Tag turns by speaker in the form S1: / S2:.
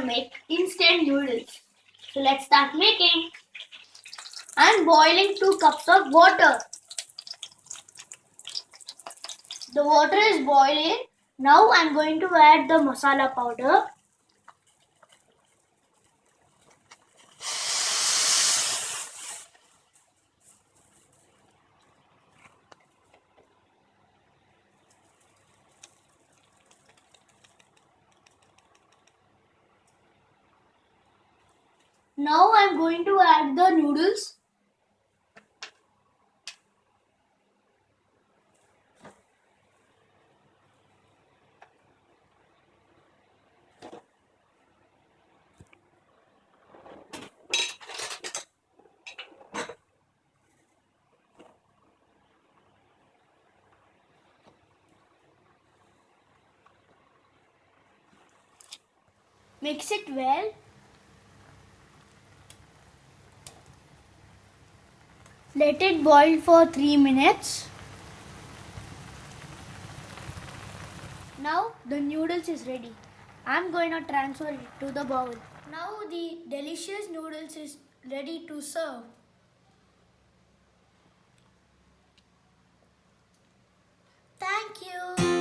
S1: make instant noodles. So let's start making. I'm boiling 2 cups of water. The water is boiling. Now I'm going to add the masala powder. Now I'm going to add the noodles. Mix it well. Let it boil for 3 minutes. Now the noodles is ready. I'm going to transfer it to the bowl. Now the delicious noodles is ready to serve. Thank you.